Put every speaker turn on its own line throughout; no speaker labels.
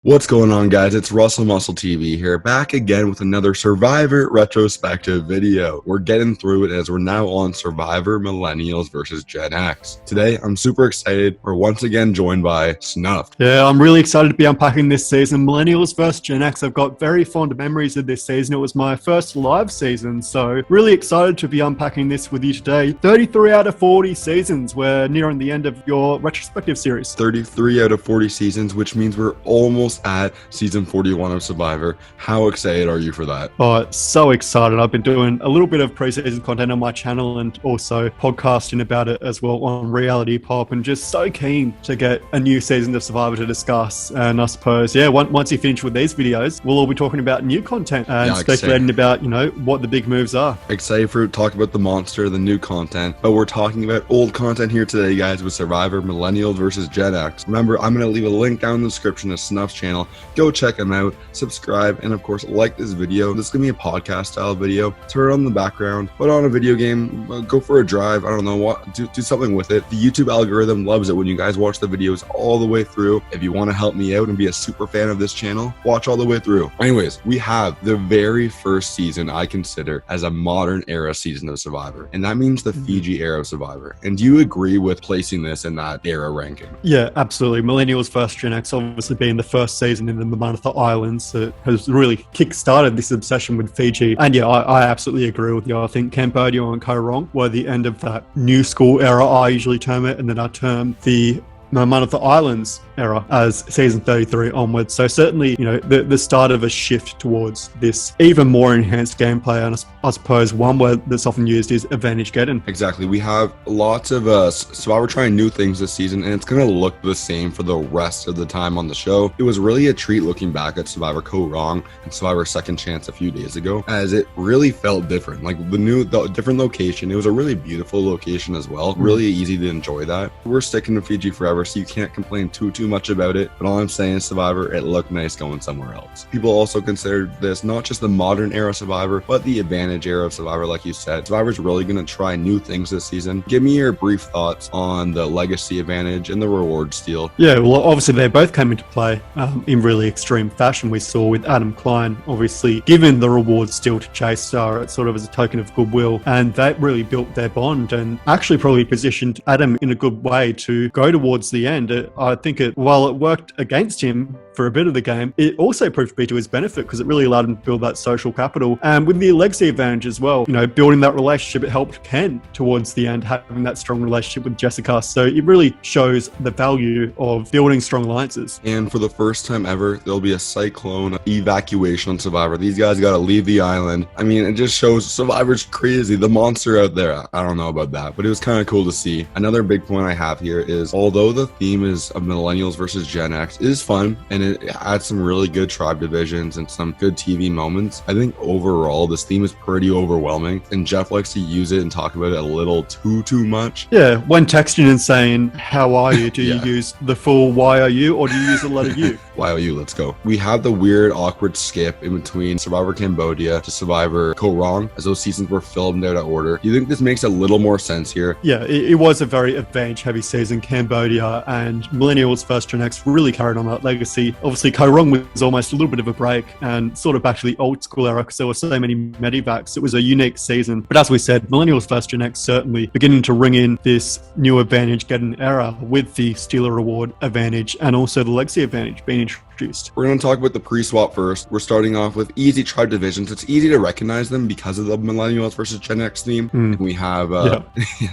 What's going on, guys? It's RussellMuscleTV here, back again with another Survivor Retrospective video. We're getting through it as we're now on Survivor Millennials versus Gen X. Today, I'm super excited. We're once again joined by Snuffed.
Yeah, I'm really excited to be unpacking this season. Millennials versus Gen X. I've got very fond memories of this season. It was my first live season, so really excited to be unpacking this with you today. 33 out of 40 seasons. We're nearing the end of your retrospective series.
33 out of 40 seasons, which means we're almost at season 41 of Survivor. How excited are you for that?
Oh, so excited. I've been doing a little bit of pre-season content on my channel and also podcasting about it as well on Reality Pop, and just so keen to get a new season of Survivor to discuss. And I suppose, yeah, once you finish with these videos, we'll all be talking about new content and speculating about, what the big moves are.
Excited for talk about the monster, the new content, but we're talking about old content here today, guys, with Survivor Millennials versus Gen X. Remember, I'm going to leave a link down in the description to Snuff's channel. Go check him out, subscribe, and of course like this video. This is gonna be a podcast style video. Turn on the background, put on a video game, go for a drive, I don't know what, do something with it. The YouTube algorithm loves it when you guys watch the videos all the way through. If you want to help me out and be a super fan of this channel, watch all the way through. Anyways, we have the very first season I consider as a modern era season of Survivor, and that means the Fiji era of Survivor. And do you agree with placing this in that era ranking?
Yeah, absolutely. Millennials versus Gen X obviously being the first season in the Manatha Islands that has really kick-started this obsession with Fiji. And yeah, I absolutely agree with you. I think Cambodia and Coron were the end of that new school era, I usually term it, and then I term the Manatha Islands era as season 33 onwards. So certainly, the start of a shift towards this even more enhanced gameplay. And I suppose one word that's often used is advantage getting.
Exactly. We have lots of Survivor trying new things this season, and it's going to look the same for the rest of the time on the show. It was really a treat looking back at Survivor Co-Wrong and Survivor Second Chance a few days ago, as it really felt different. Like the different location. It was a really beautiful location as well. Really easy to enjoy that. We're sticking to Fiji forever, so you can't complain too much about it. But all I'm saying is Survivor, it looked nice going somewhere else. People also considered this not just the modern era Survivor, but the advantage era of Survivor. Like you said, Survivor's really going to try new things this season. Give me your brief thoughts on the legacy advantage and the reward steal.
Yeah, well, obviously they both came into play in really extreme fashion. We saw with Adam Klein, obviously given the reward steal to Chase Star, sort of as a token of goodwill, and that really built their bond and actually probably positioned Adam in a good way to go towards the end. I think while it worked against him for a bit of the game, it also proved to be to his benefit because it really allowed him to build that social capital. And with the legacy advantage as well, building that relationship, it helped Ken towards the end, having that strong relationship with Jessica. So it really shows the value of building strong alliances.
And for the first time ever, there'll be a cyclone evacuation on Survivor. These guys got to leave the island. I mean, it just shows Survivor's crazy. The monster out there, I don't know about that, but it was kind of cool to see. Another big point I have here is, although the theme is of Millennials versus Gen X, it is fun and it adds some really good tribe divisions and some good TV moments. I think overall this theme is pretty overwhelming, and Jeff likes to use it and talk about it a little too much.
Yeah, when texting and saying how are you, do you use the full why are you, or do you use the letter U?
Why are you? Let's go. We have the weird awkward skip in between Survivor Cambodia to Survivor Co-Wrong, as those seasons were filmed out of order. Do you think this makes a little more sense here?
Yeah, it was a very advantage heavy season. Cambodia and Millennials versus Gen X really carried on that legacy. Obviously, Co-Wrong was almost a little bit of a break and sort of back to the old school era because there were so many medivacs. It was a unique season. But as we said, Millennials versus Gen X certainly beginning to ring in this new advantage getting era with the Stealer Reward advantage and also the legacy advantage being introduced.
We're going to talk about the pre-swap first. We're starting off with easy tribe divisions. It's easy to recognize them because of the Millennials versus Gen X theme. We have,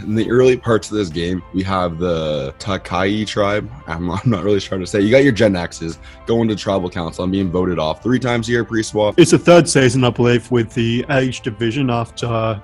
in the early parts of this game, we have the Takai tribe. I'm not really trying to say. You got your Gen X's going to tribal council and being voted off 3 times a year pre-swap.
It's the third season, I believe, with the age division after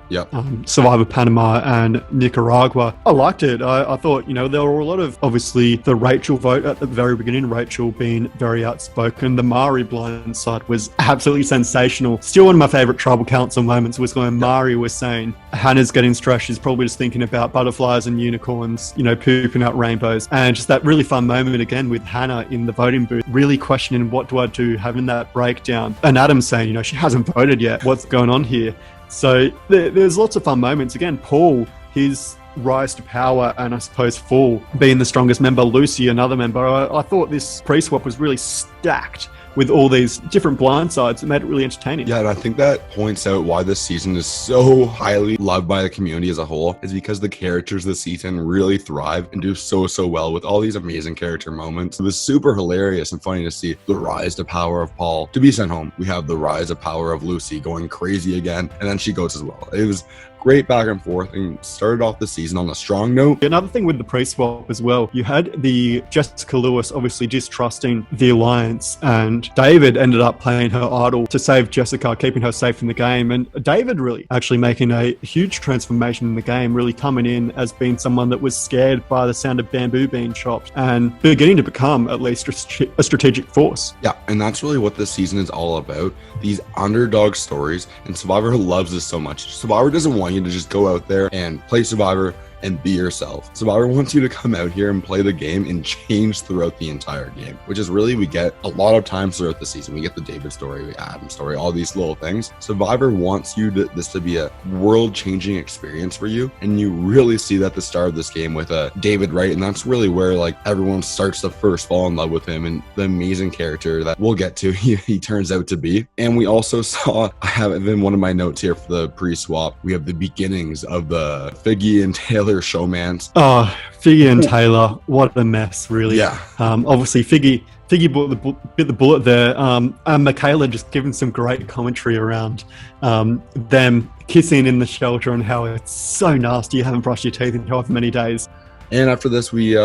Survivor Panama and Nicaragua. I liked it. I thought, there were a lot of, obviously, the Rachel vote at the very beginning, Rachel being very outspoken. The Mari blindside was absolutely sensational. Still one of my favorite tribal council moments was when Mari was saying Hannah's getting stressed. She's probably just thinking about butterflies and unicorns, pooping out rainbows. And just that really fun moment again with Hannah in the voting booth, really questioning what do I do, having that breakdown. And Adam saying, she hasn't voted yet. What's going on here? So there's lots of fun moments. Again, Paul, his rise to power and I suppose fall, being the strongest member, Lucy another member. I thought this pre-swap was really stacked with all these different blindsides. It made it really entertaining.
Yeah, and I think that points out why this season is so highly loved by the community as a whole, is because the characters this season really thrive and do so well with all these amazing character moments. It was super hilarious and funny to see the rise to power of Paul to be sent home. We have the rise of power of Lucy going crazy again, and then she goes as well. It was great back and forth and started off the season on a strong note.
Another thing with the pre-swap as well, you had the Jessica Lewis obviously distrusting the alliance, and David ended up playing her idol to save Jessica, keeping her safe in the game. And David really actually making a huge transformation in the game, really coming in as being someone that was scared by the sound of bamboo being chopped and beginning to become at least a strategic force.
Yeah, and that's really what this season is all about. These underdog stories, and Survivor loves this so much. Survivor doesn't want you to just go out there and play Survivor and be yourself. Survivor wants you to come out here and play the game and change throughout the entire game, which is really, we get a lot of times throughout the season. We get the David story, the Adam story, all these little things. Survivor wants you to, this to be a world-changing experience for you, and you really see that at the start of this game with David, right? And that's really where like everyone starts to first fall in love with him and the amazing character that we'll get to he turns out to be. And we also saw, I have in one of my notes here for the pre-swap, we have the beginnings of the Figgy and Taylor showmance.
Oh, Figgy and Taylor, what a mess, really.
Yeah.
Obviously, Figgy bit the bullet there. And Michaela just giving some great commentary around them kissing in the shelter and how it's so nasty. You haven't brushed your teeth in however many days.
And after this, we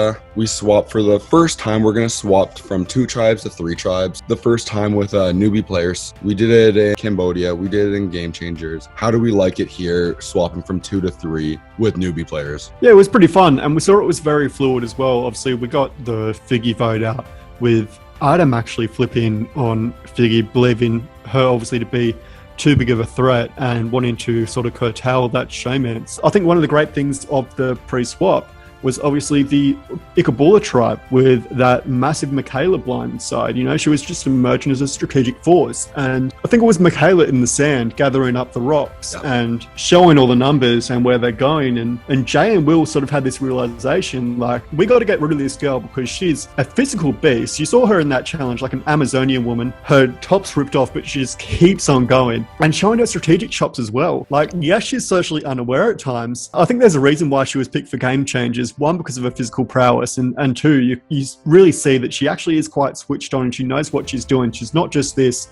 swap for the first time. We're going to swap from 2 tribes to 3 tribes. The first time with newbie players. We did it in Cambodia. We did it in Game Changers. How do we like it here, swapping from 2 to 3 with newbie players?
Yeah, it was pretty fun. And we saw it was very fluid as well. Obviously, we got the Figgy vote out with Adam actually flipping on Figgy, believing her obviously to be too big of a threat and wanting to sort of curtail that showmance. I think one of the great things of the pre-swap was obviously the Icabula tribe with that massive Michaela blind side. You know, she was just emerging as a strategic force. And I think it was Michaela in the sand gathering up the rocks and showing all the numbers and where they're going. And Jay and Will sort of had this realization, like, we got to get rid of this girl because she's a physical beast. You saw her in that challenge, like an Amazonian woman. Her top's ripped off, but she just keeps on going and showing her strategic chops as well. Like, yes, she's socially unaware at times. I think there's a reason why she was picked for Game Changers. One, because of her physical prowess, and two, you really see that she actually is quite switched on and she knows what she's doing. She's not just this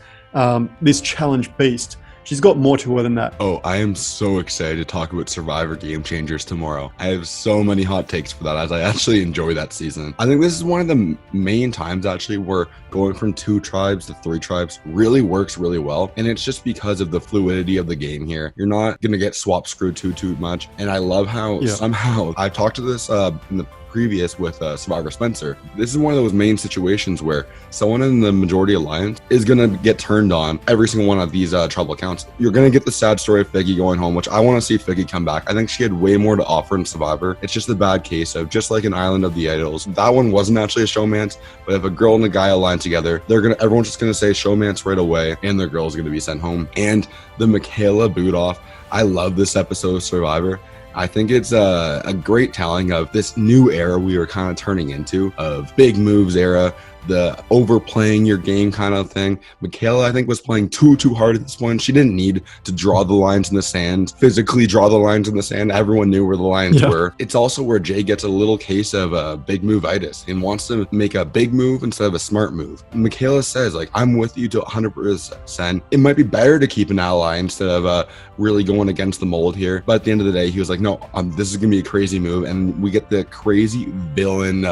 challenge beast. She's got more to her than that.
Oh, I am so excited to talk about Survivor Game Changers tomorrow. I have so many hot takes for that, as I actually enjoy that season. I think this is one of the main times actually where going from 2 tribes to 3 tribes really works really well. And it's just because of the fluidity of the game here. You're not going to get swap screwed too much. And I love how somehow, I've talked to this in the previous with Survivor Spencer. This is one of those main situations where someone in the majority alliance is going to get turned on every single one of these tribal accounts. You're going to get the sad story of Figgy going home, which I want to see Figgy come back. I think she had way more to offer in Survivor. It's just a bad case of just like an Island of the Idols. That one wasn't actually a showmance, but if a girl and a guy align together, everyone's just going to say showmance right away, and their girl's going to be sent home. And the Michaela boot off. I love this episode of Survivor. I think it's a great telling of this new era we were kind of turning into, of big moves era, the overplaying your game kind of thing. Michaela, I think, was playing too hard at this point. She didn't need to draw the lines in the sand, physically draw the lines in the sand. Everyone knew where the lines were. It's also where Jay gets a little case of big move-itis and wants to make a big move instead of a smart move. Michaela says, like, I'm with you to 100%. It might be better to keep an ally instead of really going against the mold here. But at the end of the day, he was like, no, this is going to be a crazy move. And we get the crazy villain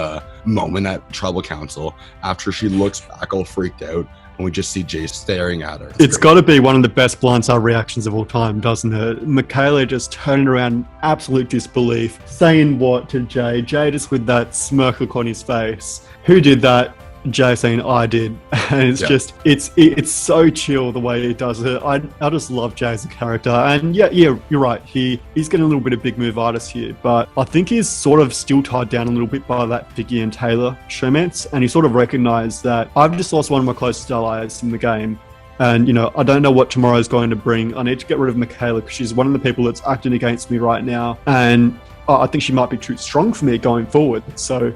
moment at Tribal Council after she looks back all freaked out, and we just see Jay staring at her.
It's got to be one of the best blindside reactions of all time, doesn't it? Michaela just turning around in absolute disbelief, saying what to Jay? Jay just with that smirk look on his face. Who did that? Jay saying, I did. And it's just, it's so chill the way he does it. I just love Jay as a character. And yeah, you're right. He's getting a little bit of big move-itis here, but I think he's sort of still tied down a little bit by that Figgy and Taylor showmance. And he sort of recognized that I've just lost one of my closest allies in the game. And, you know, I don't know what tomorrow's going to bring. I need to get rid of Michaela because she's one of the people that's acting against me right now. And I think she might be too strong for me going forward. So,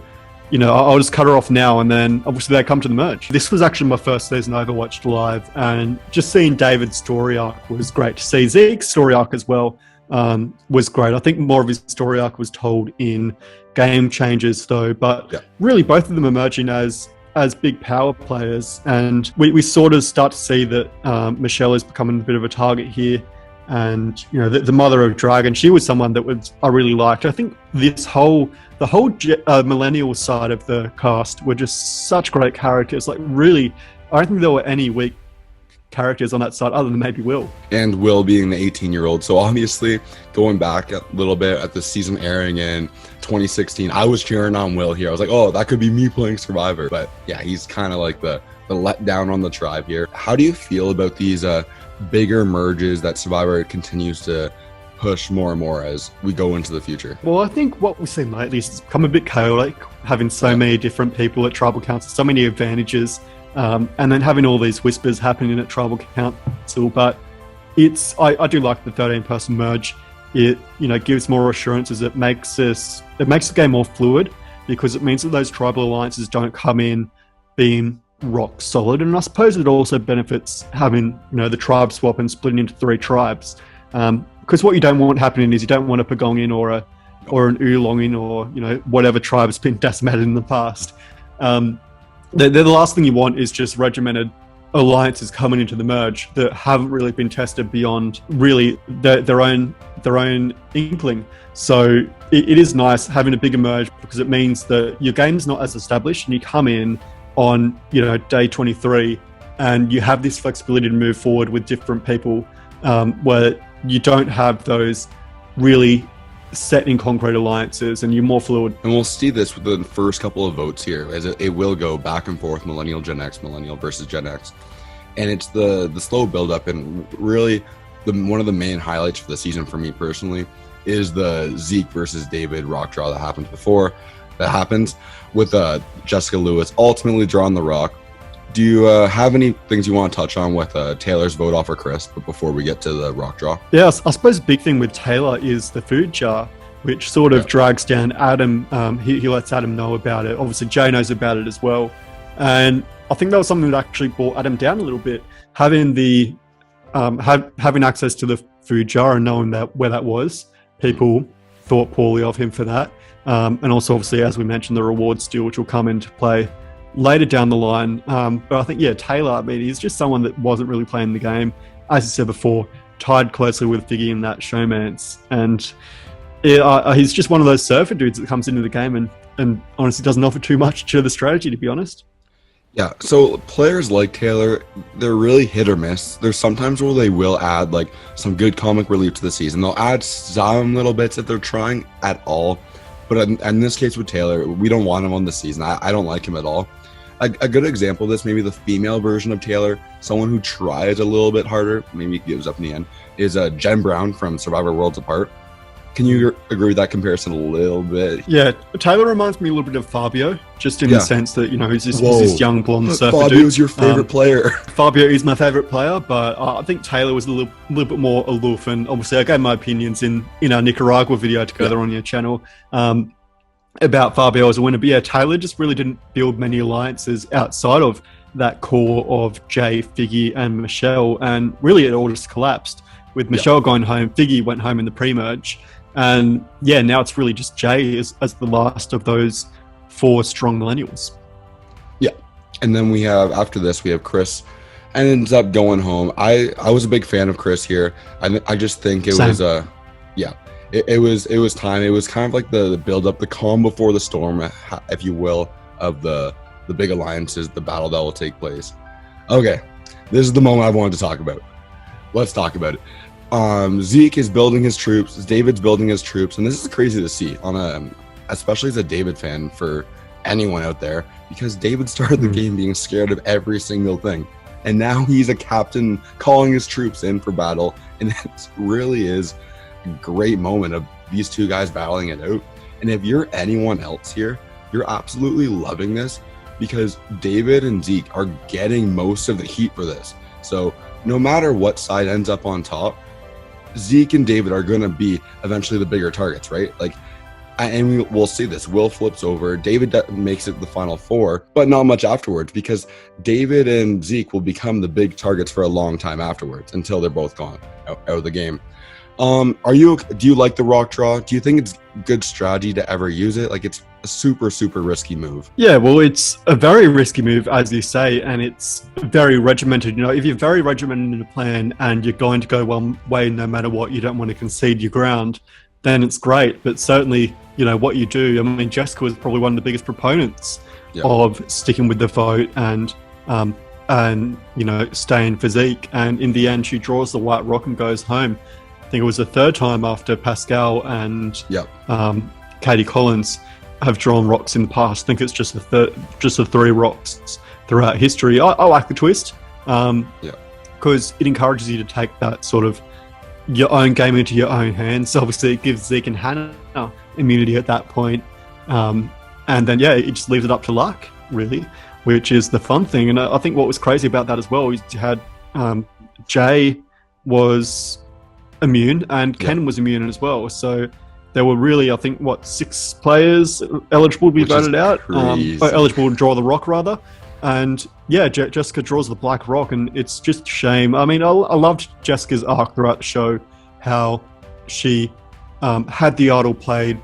I'll just cut her off now, and then obviously they come to the merge. This was actually my first season I ever watched live, and just seeing David's story arc was great to see. Zeke's story arc as well was great. I think more of his story arc was told in Game Changers though, but really both of them emerging as big power players, and we sort of start to see that Michelle is becoming a bit of a target here. And the mother of Dragon, she was someone that I really liked. I think the whole millennial side of the cast were just such great characters. Like really, I don't think there were any weak characters on that side other than maybe Will.
And Will being the 18-year-old. So obviously, going back a little bit at the season airing in 2016, I was cheering on Will here. I was like, oh, that could be me playing Survivor. But yeah, he's kind of like the letdown on the tribe here. How do you feel about these bigger merges that Survivor continues to push more and more as we go into the future?
Well, I think what we've seen lately is it's become a bit chaotic, having so many different people at Tribal Council, so many advantages, and then having all these whispers happening at Tribal Council. But I do like the 13-person merge. It gives more assurances. It makes the game more fluid, because it means that those tribal alliances don't come in being rock solid, and I suppose it also benefits having the tribe swap and splitting into 3 tribes, because what you don't want happening is you don't want a Pagongin or an Oolongin or whatever tribe has been decimated in the past. The last thing you want is just regimented alliances coming into the merge that haven't really been tested beyond really their own inkling. So it is nice having a bigger merge, because it means that your game's not as established and you come in on day 23 and you have this flexibility to move forward with different people, where you don't have those really set in concrete alliances and you're more fluid.
And we'll see this with the first couple of votes here, as it will go back and forth, Millennial, Gen X, Millennial versus Gen X. And it's the slow build up, and really one of the main highlights for the season for me personally is the Zeke versus David rock draw that happened before. That happens with Jessica Lewis ultimately drawing the rock. Do you have any things you want to touch on with Taylor's vote off for Chris, but before we get to the rock draw?
Yeah, I suppose the big thing with Taylor is the food jar, which sort of drags down Adam. He lets Adam know about it. Obviously, Jay knows about it as well. And I think that was something that actually brought Adam down a little bit. Having having access to the food jar and knowing where that was, people thought poorly of him for that. And also, obviously, as we mentioned, the reward steal, which will come into play later down the line. But I think, Taylor, he's just someone that wasn't really playing the game. As I said before, tied closely with Fiji in that showmance. And he's just one of those surfer dudes that comes into the game and honestly doesn't offer too much to the strategy, to be honest.
Yeah, so players like Taylor, they're really hit or miss. There's sometimes where they will add some good comic relief to the season. They'll add some little bits if they're trying at all. But in this case with Taylor, we don't want him on the season. I don't like him at all. A good example of this, maybe the female version of Taylor, someone who tries a little bit harder, maybe gives up in the end, is Jen Brown from Survivor Worlds Apart. Can you agree with that comparison a little bit? Yeah,
Taylor reminds me a little bit of Fabio, just in the sense that, he's this young blonde surfer dude.
Fabio's your favorite player.
Fabio is my favorite player, but I think Taylor was a little bit more aloof. And obviously I gave my opinions in our Nicaragua video together on your channel about Fabio as a winner. But Taylor just really didn't build many alliances outside of that core of Jay, Figgy, and Michelle. And really it all just collapsed. With Michelle going home, Figgy went home in the pre-merge. And now it's really just Jay as the last of those 4 strong millennials.
Yeah. And then after this, we have Chris, and ends up going home. I was a big fan of Chris here. I just think it was it was time. It was kind of like the build up, the calm before the storm, if you will, of the big alliances, the battle that will take place. Okay. This is the moment I wanted to talk about. Let's talk about it. Zeke is building his troops, David's building his troops, and this is crazy to see especially as a David fan for anyone out there, because David started the game being scared of every single thing, and now he's a captain calling his troops in for battle, and it really is a great moment of these 2 guys battling it out. And if you're anyone else here, you're absolutely loving this, because David and Zeke are getting most of the heat for this. So no matter what side ends up on top, Zeke and David are going to be eventually the bigger targets, right? and we'll see this. Will flips over. David makes it the final four, but not much afterwards, because David and Zeke will become the big targets for a long time afterwards until they're both gone out of the game. Do you like the rock draw? Do you think it's good strategy to ever use it? Like, it's a super, super risky move.
Yeah, well, it's a very risky move, as you say, and it's very regimented. You know, if you're very regimented in a plan and you're going to go one way no matter what, you don't want to concede your ground, then it's great. But certainly, you know, what you do, I mean, Jessica was probably one of the biggest proponents of sticking with the vote and you know, staying for Zeke. And in the end, she draws the white rock and goes home. I think it was the third time after Pascal and Katie Collins have drawn rocks in the past. I think it's just the three rocks throughout history. I like the twist because it encourages you to take that sort of your own game into your own hands. Obviously, it gives Zeke and Hannah immunity at that point. And then, it just leaves it up to luck, really, which is the fun thing. And I think what was crazy about that as well is you had Jay was immune and Ken was immune as well. So there were really, I think, 6 players eligible to be voted out, eligible to draw the rock, rather. And Jessica draws the black rock, and it's just a shame. I mean, I loved Jessica's arc throughout the show, how she had the idol played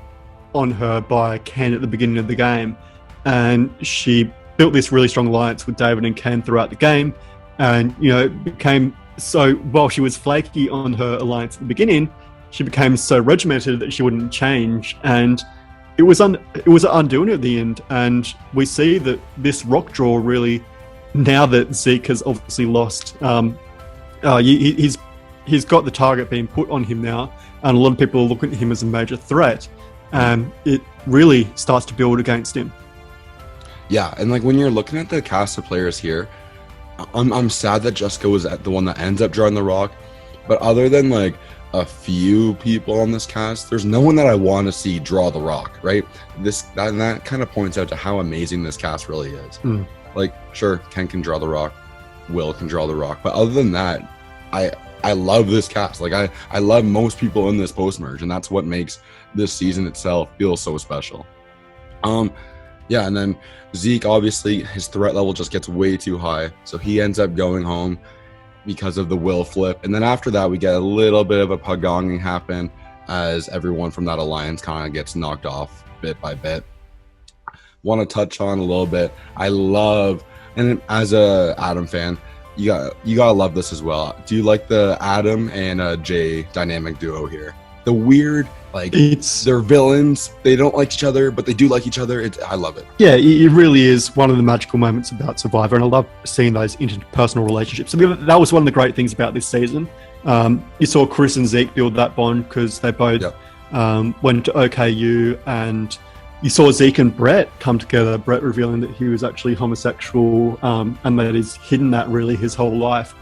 on her by Ken at the beginning of the game, and she built this really strong alliance with David and Ken throughout the game, and, you know, became so, while she was flaky on her alliance at the beginning, she became so regimented that she wouldn't change, and it was undoing at the end. And we see that this rock draw really, now that Zeke has obviously lost, he's got the target being put on him now, and a lot of people are looking at him as a major threat, and it really starts to build against him.
Yeah, and like when you're looking at the cast of players here, I'm sad that Jessica was the one that ends up drawing the rock, but other than like a few people on this cast, there's no one that I want to see draw the rock, right? That kind of points out to how amazing this cast really is. Like, sure, Ken can draw the rock, Will can draw the rock, but other than that, I love this cast. Like, I love most people in this post-merge, and that's what makes this season itself feel so special. And then Zeke, obviously, his threat level just gets way too high, so he ends up going home because of the Will flip. And then after that, we get a little bit of a pagonging happen as everyone from that alliance kind of gets knocked off bit by bit. Want to touch on a little bit, I love, and as a Adam fan, you gotta love this as well. Do you like the Adam and Jay dynamic duo here? The weird, like, they're villains, they don't like each other, but they do like each other. I love it. Yeah,
it really is one of the magical moments about Survivor, and I love seeing those interpersonal relationships. I mean, that was one of the great things about this season. You saw Chris and Zeke build that bond because they both went to OKU, and you saw Zeke and Brett come together, Brett revealing that he was actually homosexual, and that he's hidden that really his whole life.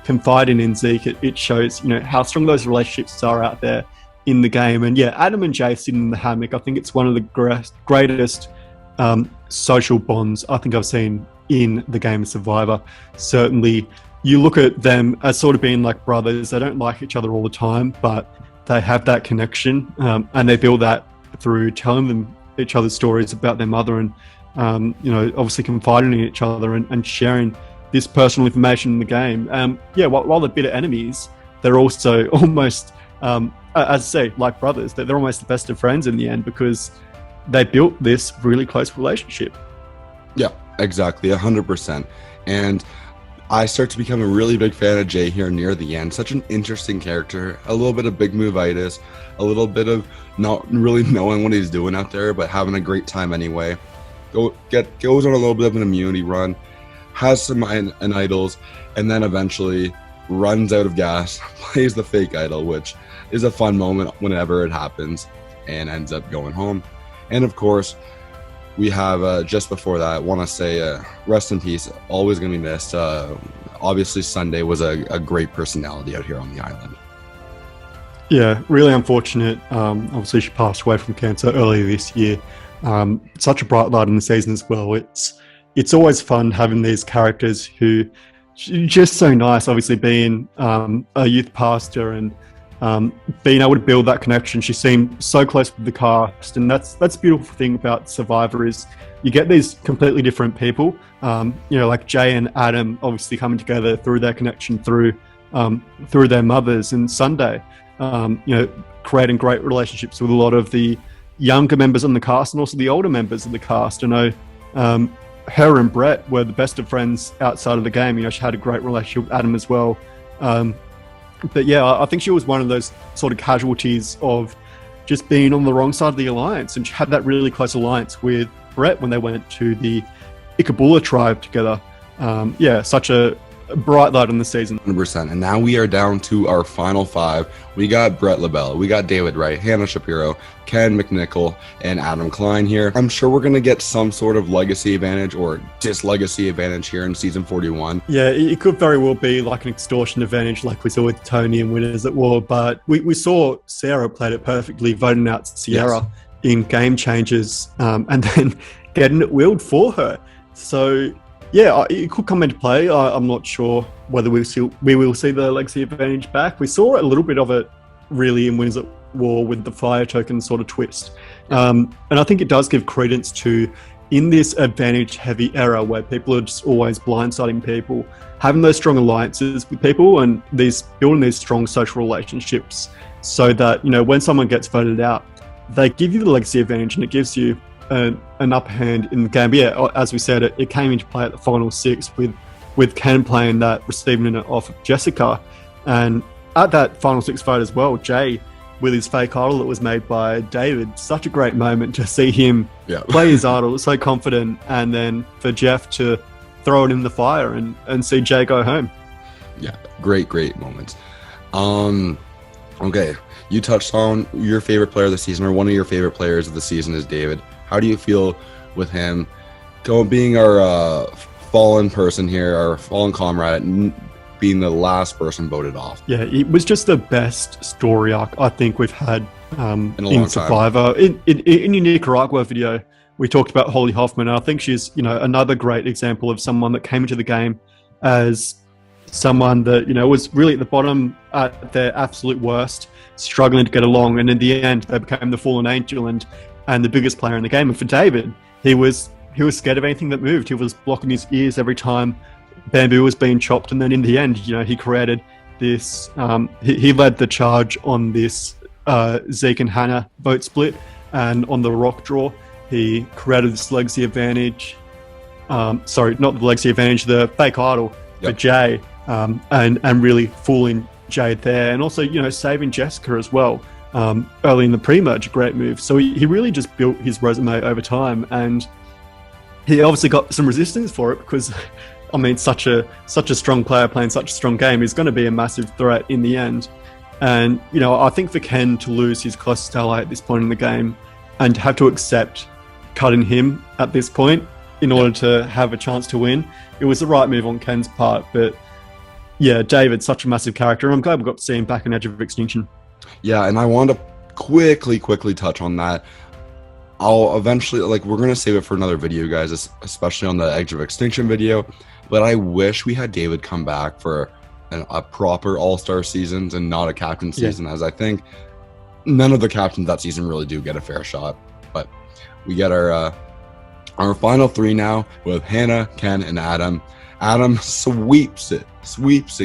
Confiding in Zeke, it shows, you know, how strong those relationships are out there in the game. And Adam and Jay sitting in the hammock, I think it's one of the greatest social bonds I think I've seen in the game of Survivor. Certainly, you look at them as sort of being like brothers. They don't like each other all the time, but they have that connection, and they build that through telling them each other's stories about their mother, and you know, obviously confiding in each other and sharing this personal information in the game. While they're bitter enemies, they're also almost as I say, like brothers, they're almost the best of friends in the end because they built this really close relationship.
Yeah, exactly, 100%. And I start to become a really big fan of Jay here near the end. Such an interesting character, a little bit of big move-itis, a little bit of not really knowing what he's doing out there, but having a great time anyway. Goes on a little bit of an immunity run, has some idols, and then eventually runs out of gas, plays the fake idol, which is a fun moment whenever it happens, and ends up going home. And of course, we have, just before that, I want to say rest in peace, always going to be missed. Obviously, Sunday was a great personality out here on the island.
Yeah, really unfortunate. Obviously, she passed away from cancer earlier this year. Such a bright light in the season as well. It's always fun having these characters who just so nice, obviously being a youth pastor and being able to build that connection. She seemed so close with the cast, and that's the beautiful thing about Survivor is you get these completely different people, like Jay and Adam obviously coming together through their connection through their mothers, and Sunday, creating great relationships with a lot of the younger members on the cast and also the older members of the cast. I know her and Brett were the best of friends outside of the game. She had a great relationship with Adam as well. But yeah, I think she was one of those sort of casualties of just being on the wrong side of the alliance, and she had that really close alliance with Brett when they went to the Ikabula tribe together. Such a bright light in the season.
100%. And now we are down to our final 5. We got Brett LaBelle, we got David Wright, Hannah Shapiro, Ken McNickle, and Adam Klein here. I'm sure we're going to get some sort of legacy advantage or dis-legacy advantage here in season 41.
Yeah, it could very well be like an extortion advantage like we saw with Tony and Winners at War, but we saw Sarah played it perfectly, voting out Sierra in Game Changers, and then getting it wheeled for her. So yeah, it could come into play. I'm not sure whether we will see the legacy advantage back. We saw a little bit of it really in Winners at War with the fire token sort of twist. And I think it does give credence to, in this advantage-heavy era where people are just always blindsiding people, having those strong alliances with people and building these strong social relationships so that, when someone gets voted out, they give you the legacy advantage and it gives you an upper hand in the game. But yeah, as we said, it came into play at the final 6 with Ken playing that, receiving it off of Jessica. And at that final 6 vote as well, Jay, with his fake idol that was made by David, such a great moment to see him play his idol, so confident, and then for Jeff to throw it in the fire and see Jay go home.
Yeah, great moments. Okay, you touched on your favorite player of the season, or one of your favorite players of the season is David. How do you feel with him being our fallen person here, our fallen comrade, being the last person voted off? Yeah,
it was just the best story arc I think we've had in Survivor. In your Nicaragua video, we talked about Holly Hoffman, and I think she's another great example of someone that came into the game as someone that was really at the bottom, at their absolute worst, struggling to get along, and in the end they became the fallen angel and the biggest player in the game. And for David, he was scared of anything that moved. He was blocking his ears every time bamboo was being chopped, and then in the end, he created this. He led the charge on this Zeke and Hannah vote split, and on the rock draw, he created this legacy advantage. Sorry, not the legacy advantage, the fake idol for Jay, and really fooling Jay there, and also saving Jessica as well. Early in the pre-merge, a great move. So he really just built his resume over time, and he obviously got some resistance for it because, such a strong player playing such a strong game is going to be a massive threat in the end. And I think for Ken to lose his closest ally at this point in the game and to have to accept cutting him at this point in order to have a chance to win, it was the right move on Ken's part. But yeah, David's such a massive character, and I'm glad we got to see him back in Edge of Extinction.
Yeah, and I want to quickly touch on that. I'll eventually, we're going to save it for another video, guys, especially on the Edge of Extinction video, but I wish we had David come back for a proper all-star seasons and not a captain season, as I think none of the captains that season really do get a fair shot. But we get our final 3 now with Hannah, Ken, and Adam. Adam sweeps it,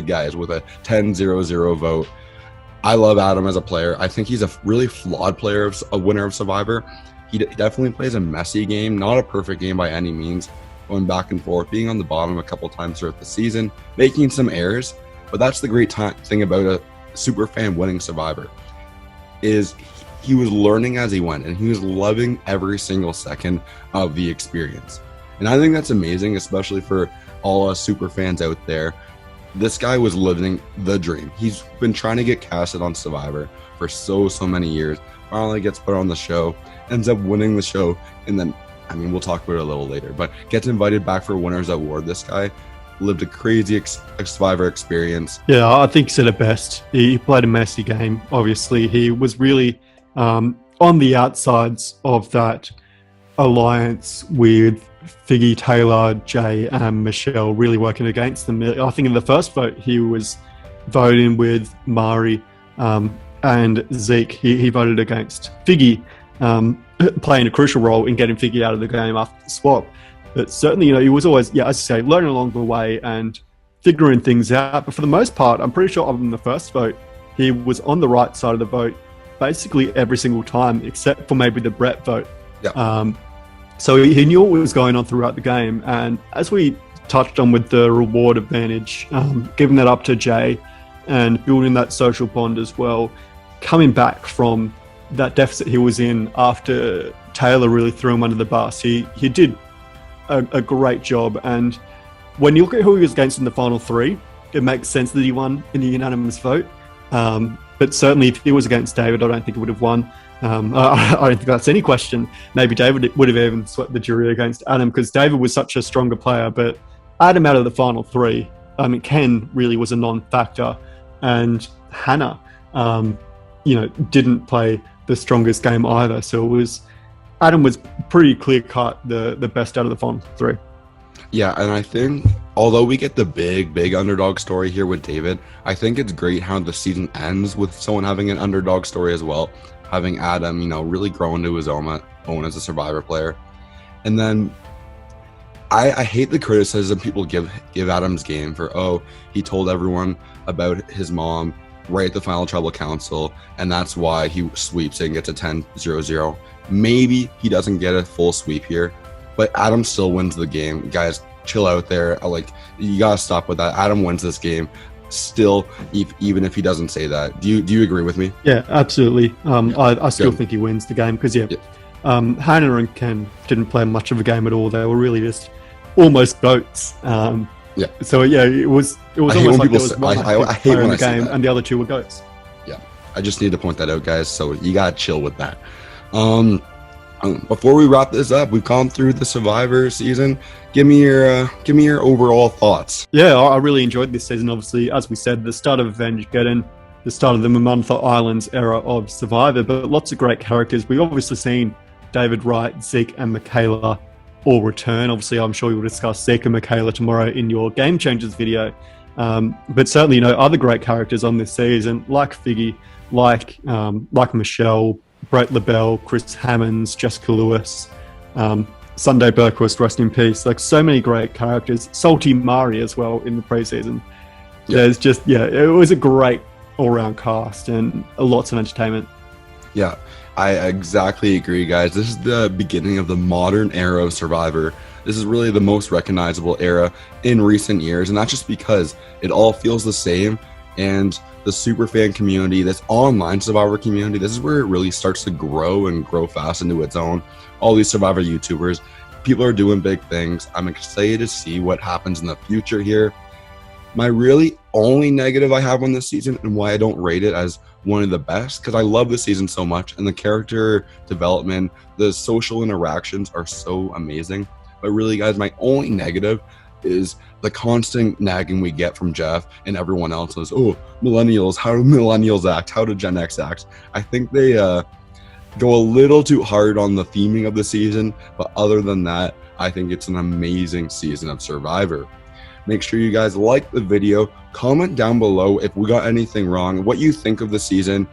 guys, with a 10-0-0 vote. I love Adam as a player. I think he's a really flawed player, a winner of Survivor. He definitely plays a messy game, not a perfect game by any means, going back and forth, being on the bottom a couple times throughout the season, making some errors. But that's the great thing about a super fan winning Survivor, is he was learning as he went, and he was loving every single second of the experience. And I think that's amazing, especially for all us super fans out there. This guy was living the dream. He's been trying to get casted on Survivor for so many years. Finally gets put on the show, ends up winning the show, and then, we'll talk about it a little later, but gets invited back for Winners at War. This guy lived a crazy Survivor experience.
Yeah, I think he said it best. He played a messy game, obviously. He was really on the outsides of that alliance with Figgy, Taylor, Jay, and Michelle really working against them. I think in the first vote, he was voting with Mari, and Zeke, he voted against Fiji, playing a crucial role in getting Fiji out of the game after the swap. But certainly, you know, he was always, yeah, as you say, learning along the way and figuring things out. But for the most part, I'm pretty sure other than the first vote, he was on the right side of the vote basically every single time, except for maybe the Brett vote.
Yeah.
So he knew what was going on throughout the game. And as we touched on with the reward advantage, giving that up to Jay and building that social bond as well, coming back from that deficit he was in after Taylor really threw him under the bus, he did a great job. And when you look at who he was against in the final three, it makes sense that he won in the unanimous vote. But certainly if he was against David, I don't think he would have won. I don't think that's any question. Maybe David would have even swept the jury against Adam, because David was such a stronger player. But Adam out of the final three, I mean, Ken really was a non-factor. And Hannah, didn't play the strongest game either. So Adam was pretty clear-cut the best out of the final three.
Yeah, and I think although we get the big underdog story here with David, I think it's great how the season ends with someone having an underdog story as well, having Adam, really grow into his own as a Survivor player. And then I hate the criticism people give Adam's game for, he told everyone about his mom right at the final tribal council, and that's why he sweeps and gets a 10-0-0. Maybe he doesn't get a full sweep here, but Adam still wins the game. Guys, chill out there. You gotta stop with that. Adam wins this game still, even if he doesn't say that. Do you agree with me?
Yeah, absolutely. I still think he wins the game because Hannah and Ken didn't play much of a game at all. They were really just almost goats. So it was almost like there was one
I hate
player in
when
the
I say
game
that.
and the other two were goats.
Yeah, I just need to point that out, guys. So you gotta chill with that. Before we wrap this up, we've gone through the Survivor season. Give me your overall thoughts.
Yeah, I really enjoyed this season. Obviously, as we said, the start of MvGX, the start of the Mamantha Islands era of Survivor, but lots of great characters. We've obviously seen David Wright, Zeke, and Michaela all return. Obviously, I'm sure you'll discuss Zeke and Michaela tomorrow in your Game Changers video. But certainly, other great characters on this season, like Figgy, like Michelle, Brett LaBelle, Chris Hammonds, Jessica Lewis, Sunday Berquist, rest in peace. Like, so many great characters. Salty Mari as well in the preseason. There's just, it was a great all-round cast and lots of entertainment.
Yeah, I exactly agree, guys. This is the beginning of the modern era of Survivor. This is really the most recognizable era in recent years, and that's just because it all feels the same. And the superfan community, this online Survivor community, this is where it really starts to grow and grow fast into its own. All these Survivor YouTubers, people are doing big things. I'm excited to see what happens in the future here. My really only negative I have on this season, and why I don't rate it as one of the best, because I love this season so much, and the character development, the social interactions are so amazing. But really, guys, my only negative is the constant nagging we get from Jeff and everyone else is, millennials, how do millennials act? How do Gen X act? I think they go a little too hard on the theming of the season, but other than that, I think it's an amazing season of Survivor. Make sure you guys like the video, comment down below if we got anything wrong, what you think of the season.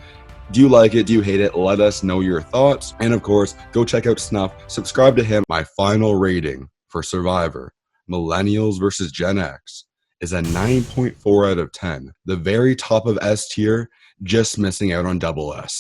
Do you like it? Do you hate it? Let us know your thoughts. And of course, go check out Snuffed, subscribe to him. My final rating for Survivor, Millennials versus Gen X, is a 9.4 out of 10. The very top of S tier, just missing out on double S.